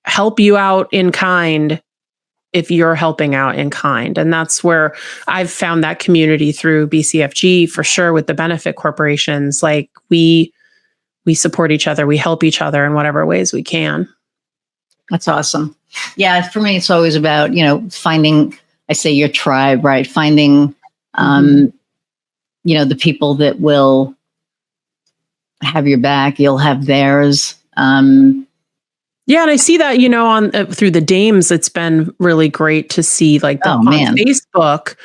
help you out in kind if you're helping out in kind. And that's where I've found that community through BCFG for sure with the benefit corporations. Like we support each other, we help each other in whatever ways we can. That's awesome. Yeah, for me, it's always about, finding, I say your tribe, right? Finding, the people that will have your back, you'll have theirs. Yeah, and I see that, on through the Dames, it's been really great to see like on Facebook,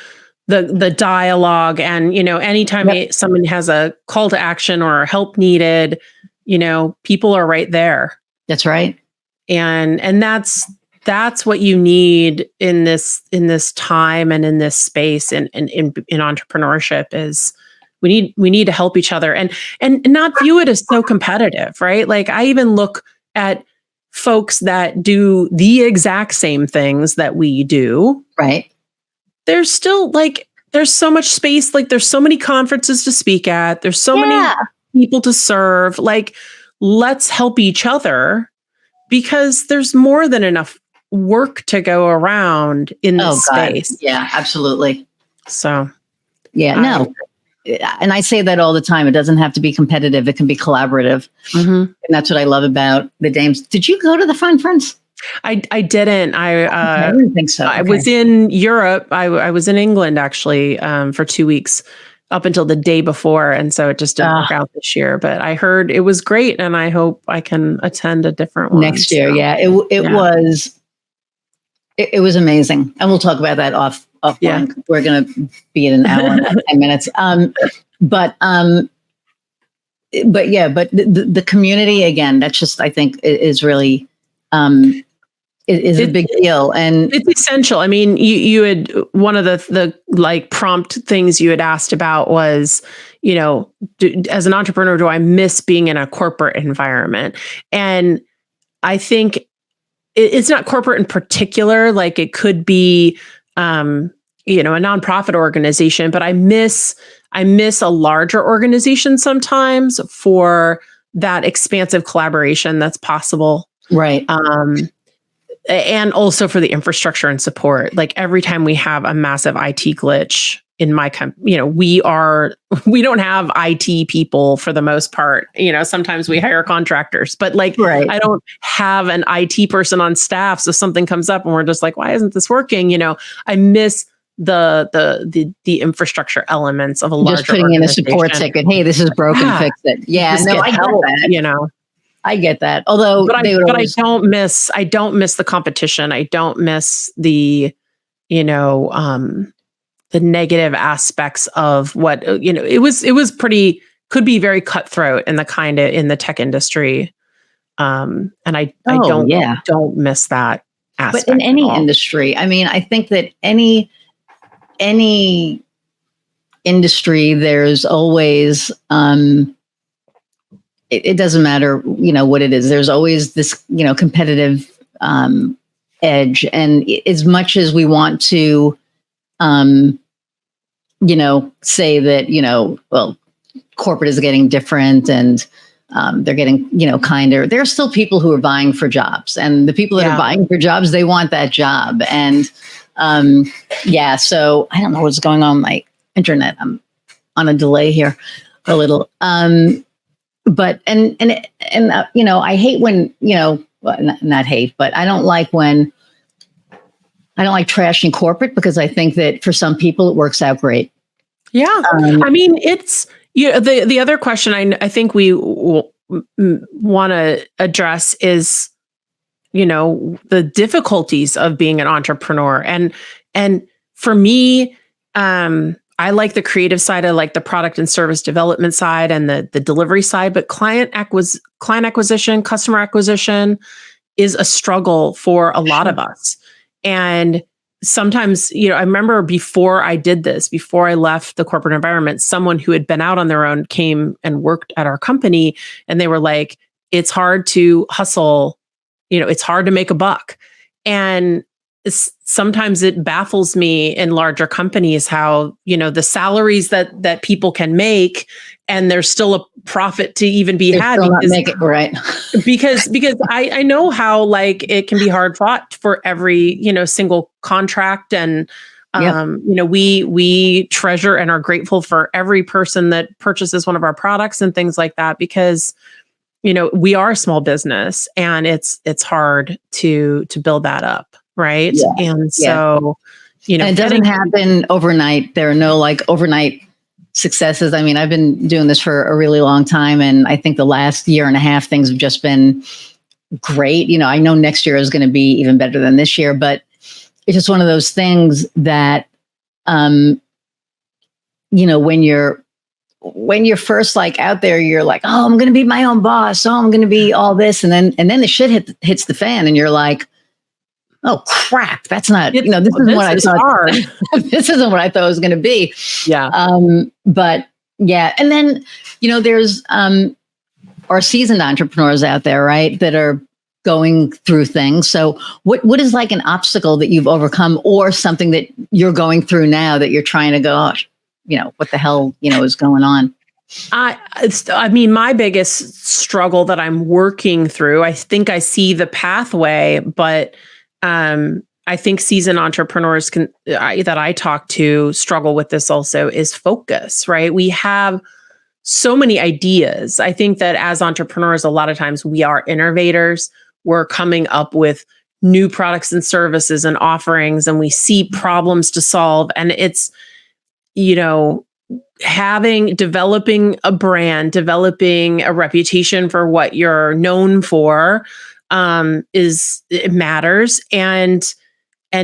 the dialogue, and anytime someone has a call to action or help needed, people are right there. That's right. And that's what you need in this time and in this space in entrepreneurship is we need to help each other and not view it as so competitive, right? Like I even look at folks that do the exact same things that we do. Right. There's still there's so much space. Like there's so many conferences to speak at. There's so many people to serve. Like let's help each other because there's more than enough work to go around in this space. Yeah, absolutely. So, no. And I say that all the time. It doesn't have to be competitive. It can be collaborative. And that's what I love about the Dames. Did you go to the conference? I didn't. I didn't think so. I was in Europe. I was in England actually for 2 weeks up until the day before. And so it just didn't work out this year. But I heard it was great. And I hope I can attend a different one. Next year. Yeah. It was amazing. And we'll talk about that off. We're going to be at an hour and 10 minutes. But the community again, that's just, I think is really, is a big deal. And it's essential. I mean, you had one of the like prompt things you had asked about was, as an entrepreneur, do I miss being in a corporate environment? And I think it's not corporate in particular, like it could be, a nonprofit organization, but I miss a larger organization sometimes for that expansive collaboration that's possible. Right. And also for the infrastructure and support. Like every time we have a massive IT glitch in my company, we don't have IT people for the most part. Sometimes we hire contractors, but I don't have an IT person on staff. So something comes up and we're just like, why isn't this working? I miss the infrastructure elements of a larger just putting in a support ticket. Hey, this is broken. Fix it. Yeah, no, I get that. I get that. Although, but I don't miss the competition. I don't miss the negative aspects of what it was pretty could be very cutthroat in the tech industry. And I don't miss that aspect. But in any industry, I mean, I think that any any industry, there's always, it doesn't matter, what it is. There's always this, competitive edge. And as much as we want to, say that, well, corporate is getting different and they're getting, kinder. There are still people who are vying for jobs, and the people that are vying for jobs, they want that job. And so I don't know what's going on with my internet. I'm on a delay here a little. But I hate when, well, not hate, but I don't like trashing corporate, because I think that for some people it works out great. Yeah. I mean, it's, the other question I think we want to address is, the difficulties of being an entrepreneur. And for me, I like the creative side. I like the product and service development side and the delivery side, but client acquisition, customer acquisition is a struggle for a lot of us. And sometimes, I remember before I did this, before I left the corporate environment, someone who had been out on their own came and worked at our company, and they were like, it's hard to hustle, it's hard to make a buck. And sometimes it baffles me in larger companies how, the salaries that people can make, and there's still a profit to even be had. Because, make it right. because I know how, like, it can be hard fought for every, single contract. And, we treasure and are grateful for every person that purchases one of our products and things like that, because, we are a small business, and it's hard to build that up. Right. Yeah. And so, and it doesn't happen overnight. There are no overnight successes. I mean, I've been doing this for a really long time, and I think the last year and a half, things have just been great. I know next year is going to be even better than this year, but it's just one of those things that, when you're first out there, you're like, oh, I'm going to be my own boss. Oh, I'm going to be all this. And then the shit hits the fan, and you're like, oh crap, that's not, this isn't what I thought. This isn't what I thought it was going to be. Yeah. But yeah. And then, there's, our seasoned entrepreneurs out there, right, that are going through things. So what is an obstacle that you've overcome, or something that you're going through now that you're trying to go, what the hell, is going on? I mean, my biggest struggle that I'm working through, I think I see the pathway, but I think seasoned entrepreneurs that I talk to struggle with this also, is focus, right? We have so many ideas. I think that as entrepreneurs, a lot of times we are innovators. We're coming up with new products and services and offerings, and we see problems to solve. And it's, developing a brand, developing a reputation for what you're known for, it matters. And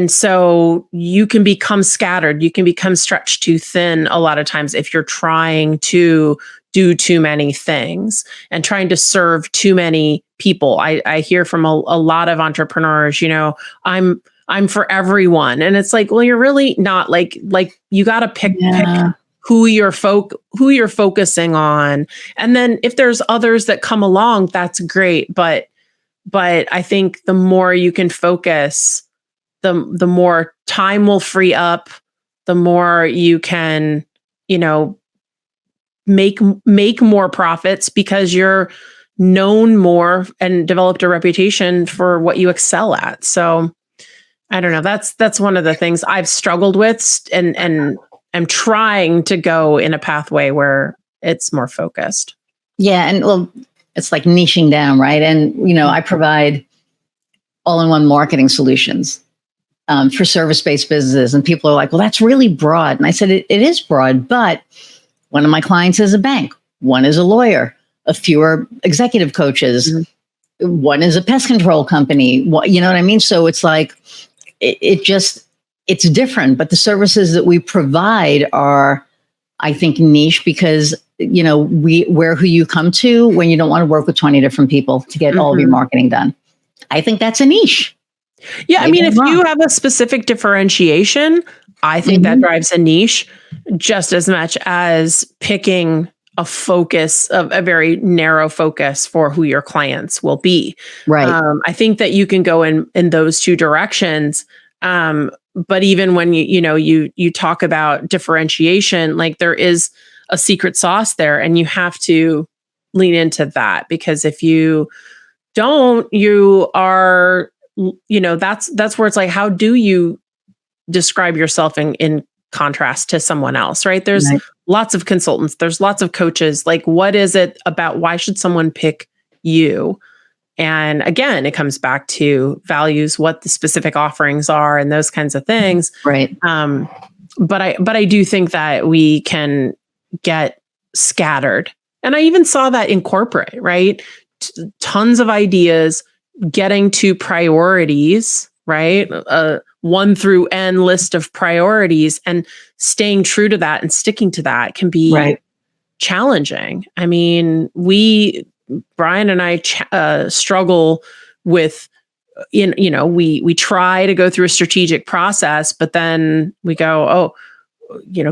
so you can become scattered, you can become stretched too thin a lot of times if you're trying to do too many things and trying to serve too many people. I hear from a lot of entrepreneurs, I'm for everyone. And it's like, well, you're really not. Like you got to pick who you're focusing on. And then if there's others that come along, that's great. But I think the more you can focus, the more time will free up, the more you can, make more profits, because you're known more and developed a reputation for what you excel at. So I don't know. That's one of the things I've struggled with, and I'm trying to go in a pathway where it's more focused. Yeah. And well, it's like niching down, right? And, I provide all-in-one marketing solutions for service-based businesses. And people are like, well, that's really broad. And I said, it is broad, but one of my clients is a bank. One is a lawyer. A few are executive coaches. Mm-hmm. One is a pest control company. You know what I mean? So it's like, it's different, but the services that we provide are, I think, niche, because we're who you come to when you don't want to work with 20 different people to get all of your marketing done. I think that's a niche. Yeah. I mean, if you have a specific differentiation, I think that drives a niche just as much as picking a focus of a very narrow focus for who your clients will be. Right. I think that you can go in those two directions. But even when you talk about differentiation, like there is a secret sauce there, and you have to lean into that, because if you don't, you are, that's where it's like, how do you describe yourself in contrast to someone else, right? There's Right. lots of consultants, there's lots of coaches. Like, what is it about? Why should someone pick you? And again, it comes back to values, what the specific offerings are, and those kinds of things. Right. But I do think that we can get scattered. And I even saw that in corporate, right? Tons of ideas, getting to priorities, right? 1 through N list of priorities, and staying true to that and sticking to that can be challenging. I mean, Brian and I struggle with, we try to go through a strategic process, but then we go,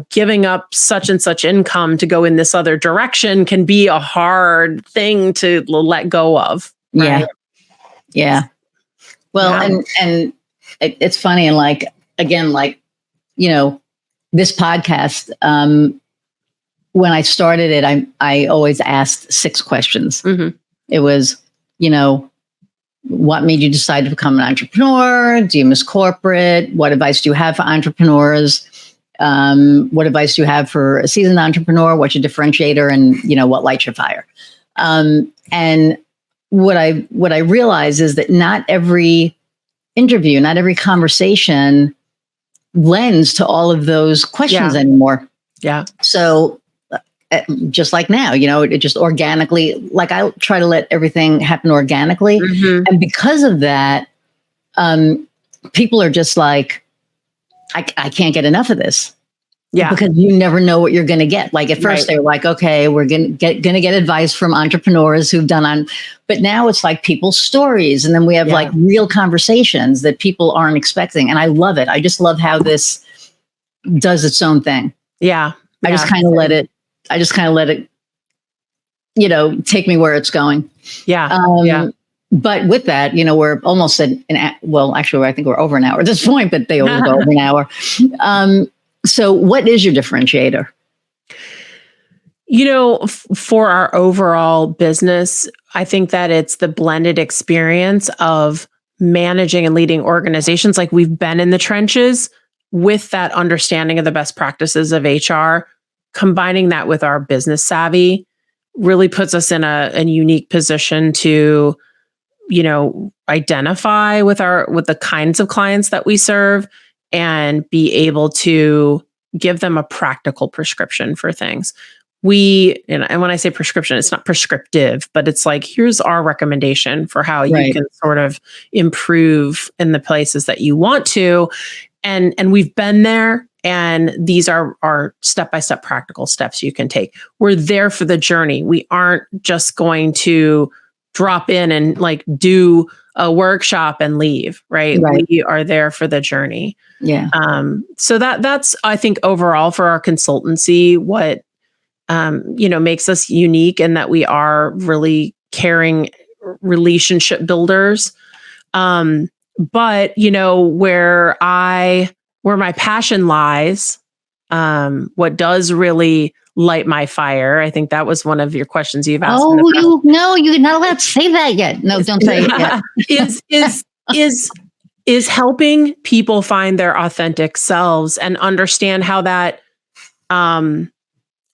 giving up such and such income to go in this other direction can be a hard thing to let go of. Right? Yeah. Well, and it's funny. And like, again, like, this podcast, when I started it, I always asked 6 questions. Mm-hmm. It was, what made you decide to become an entrepreneur? Do you miss corporate? What advice do you have for entrepreneurs? What advice do you have for a seasoned entrepreneur? What's your differentiator? And, what lights your fire? And what I realize is that not every interview, not every conversation lends to all of those questions anymore. Yeah. So just like now, it just organically, like I try to let everything happen organically. Mm-hmm. And because of that, people are just like, I can't get enough of this. Yeah. Because you never know what you're going to get. Like at first they were like, okay, we're going to get advice from entrepreneurs who've done but now it's like people's stories. And then we have like real conversations that people aren't expecting. And I love it. I just love how this does its own thing. Yeah. I just kind of let it, take me where it's going. Yeah. But with that, we're almost at actually, I think we're over an hour at this point, but they always go over an hour. So what is your differentiator? For our overall business, I think that it's the blended experience of managing and leading organizations. Like, we've been in the trenches with that understanding of the best practices of HR, combining that with our business savvy really puts us in a unique position to, identify with the kinds of clients that we serve and be able to give them a practical prescription for things. And when I say prescription, it's not prescriptive, but it's like, here's our recommendation for how you can sort of improve in the places that you want to. And we've been there, and these are our step-by-step practical steps you can take. We're there for the journey. We aren't just going to drop in and like do a workshop and leave, right? We are there for the journey. Yeah. So that's, I think, overall for our consultancy, what, makes us unique, and that we are really caring relationship builders. But where my passion lies, what does really light my fire, I think that was one of your questions you've asked. You're not allowed to say that yet. No, don't say it yet. is helping people find their authentic selves and understand how that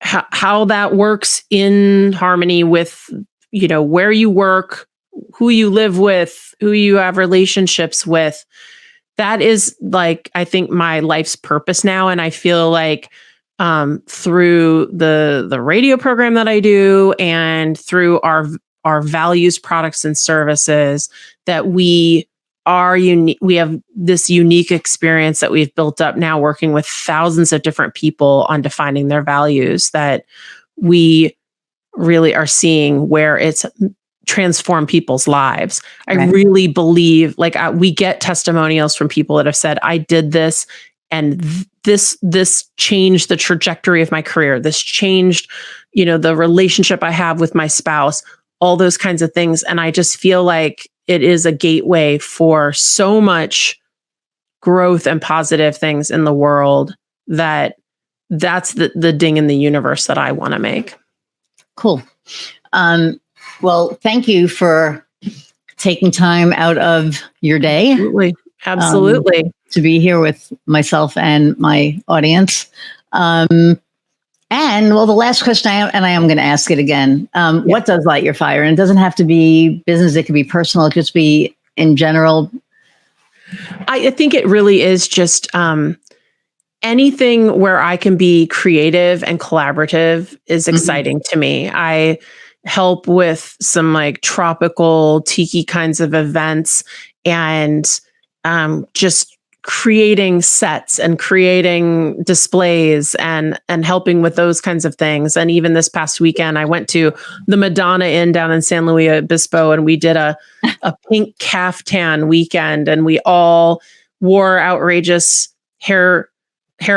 how that works in harmony with where you work, who you live with, who you have relationships with. That is, like, I think, my life's purpose now. And I feel like through the radio program that I do, and through our values, products, and services, that we are unique. We have this unique experience that we've built up now, working with thousands of different people on defining their values, that we really are seeing where it's transformed people's lives. I really believe, like, we get testimonials from people that have said, I did this, and this changed the trajectory of my career. This changed, the relationship I have with my spouse, all those kinds of things. And I just feel like it is a gateway for so much growth and positive things in the world that's the ding in the universe that I want to make. Cool. Well, thank you for taking time out of your day. Absolutely. To be here with myself and my audience. And well, the last question I am going to ask it again. What does light your fire? And it doesn't have to be business. It could be personal. It could just be in general. I think it really is just anything where I can be creative and collaborative is exciting to me. I help with some like tropical tiki kinds of events and just creating sets and creating displays and helping with those kinds of things. And even this past weekend, I went to the Madonna Inn down in San Luis Obispo, and we did a pink caftan weekend, and we all wore outrageous hair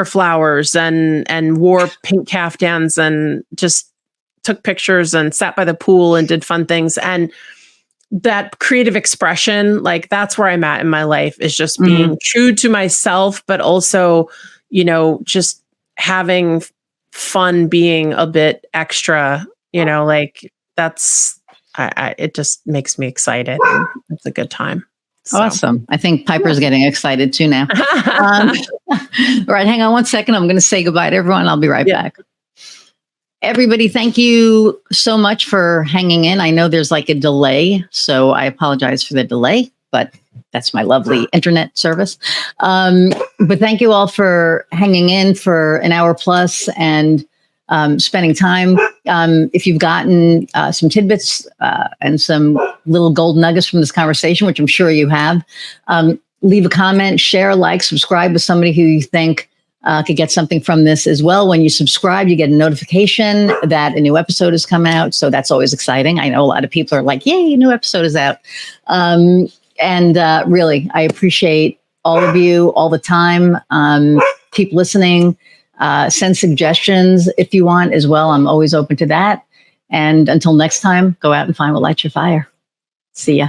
flowers and wore pink caftans and just took pictures and sat by the pool and did fun things. And that creative expression, like that's where I'm at in my life, is just being true to myself, but also, just having fun, being a bit extra, like that's, it just makes me excited. It's a good time. So. Awesome. I think Piper's getting excited too now. All right, hang on one second. I'm going to say goodbye to everyone. I'll be right back. Everybody, thank you so much for hanging in. I know there's like a delay, so I apologize for the delay, but that's my lovely internet service. But thank you all for hanging in for an hour plus and spending time. If you've gotten some tidbits and some little gold nuggets from this conversation, which I'm sure you have, leave a comment, share, like, subscribe with somebody who you think could get something from this as well. When you subscribe, you get a notification that a new episode has come out. So that's always exciting. I know a lot of people are like, yay, a new episode is out. And really, I appreciate all of you all the time. Keep listening. Send suggestions if you want as well. I'm always open to that. And until next time, go out and find what lights your fire. See ya.